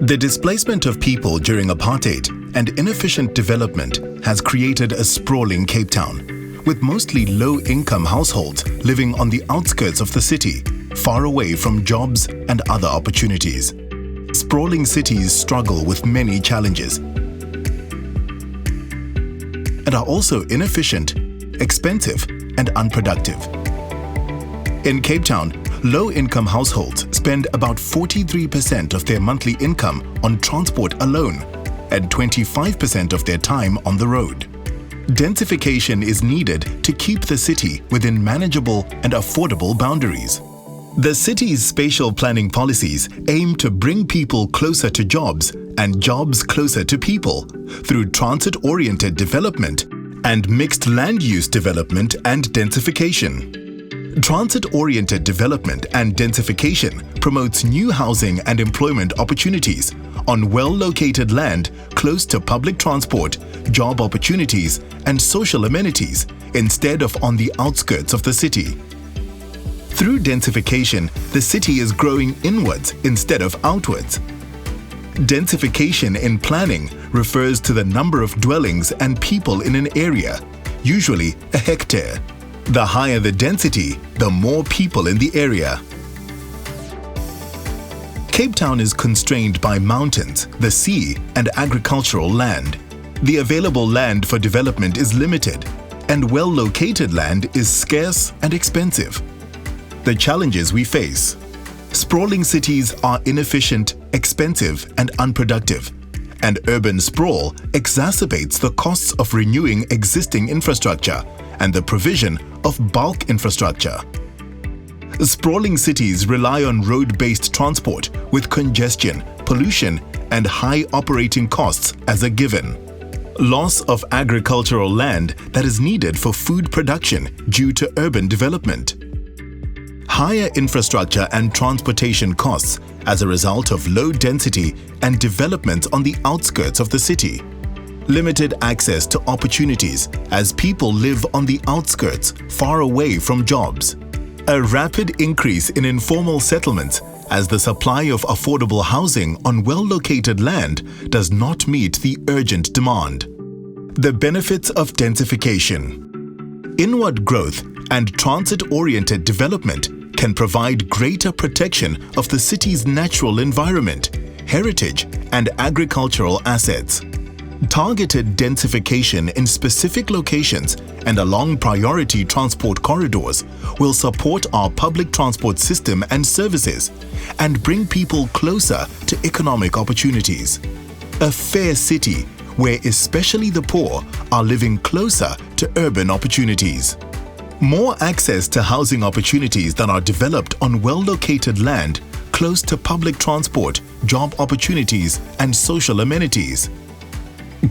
The displacement of people during apartheid and inefficient development has created a sprawling Cape Town, with mostly low-income households living on the outskirts of the city, far away from jobs and other opportunities. Sprawling cities struggle with many challenges and are also inefficient, expensive, and unproductive. In Cape Town, low-income households spend about 43% of their monthly income on transport alone and 25% of their time on the road. Densification is needed to keep the city within manageable and affordable boundaries. The city's spatial planning policies aim to bring people closer to jobs and jobs closer to people through transit-oriented development and mixed land use development and densification. Transit-oriented development and densification promotes new housing and employment opportunities on well-located land close to public transport, job opportunities, and social amenities instead of on the outskirts of the city. Through densification, the city is growing inwards instead of outwards. Densification in planning refers to the number of dwellings and people in an area, usually a hectare. The higher the density, the more people in the area. Cape Town is constrained by mountains, the sea, and agricultural land. The available land for development is limited, and well-located land is scarce and expensive. The challenges we face: sprawling cities are inefficient, expensive, and unproductive, and urban sprawl exacerbates the costs of renewing existing infrastructure and the provision of bulk infrastructure. Sprawling cities rely on road-based transport with congestion, pollution, and high operating costs as a given. Loss of agricultural land that is needed for food production due to urban development. Higher infrastructure and transportation costs as a result of low density and development on the outskirts of the city. Limited access to opportunities as people live on the outskirts, far away from jobs. A rapid increase in informal settlements as the supply of affordable housing on well-located land does not meet the urgent demand. The benefits of densification. Inward growth and transit-oriented development can provide greater protection of the city's natural environment, heritage, and agricultural assets. Targeted densification in specific locations and along priority transport corridors will support our public transport system and services and bring people closer to economic opportunities. A fair city where especially the poor are living closer to urban opportunities. More access to housing opportunities that are developed on well-located land close to public transport, job opportunities, and social amenities.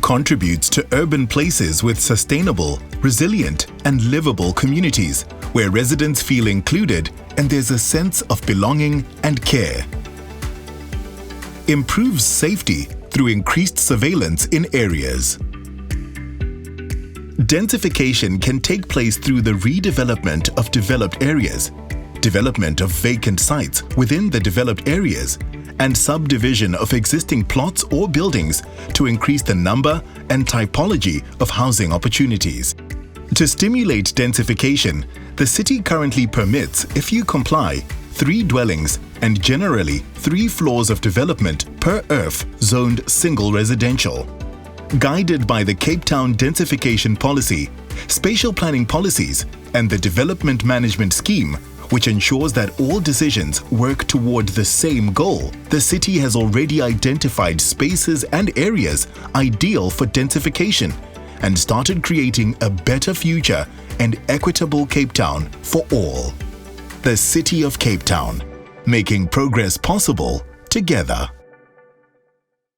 Contributes to urban places with sustainable, resilient, and livable communities where residents feel included and there's a sense of belonging and care. Improves safety through increased surveillance in areas. Densification can take place through the redevelopment of developed areas, development of vacant sites within the developed areas, and subdivision of existing plots or buildings to increase the number and typology of housing opportunities. To stimulate densification, the city currently permits, if you comply, 3 dwellings and generally 3 floors of development per earth zoned single residential. Guided by the Cape Town densification policy, spatial planning policies, and the development management scheme, which ensures that all decisions work toward the same goal, the city has already identified spaces and areas ideal for densification and started creating a better future and equitable Cape Town for all. The City of Cape Town, making progress possible together.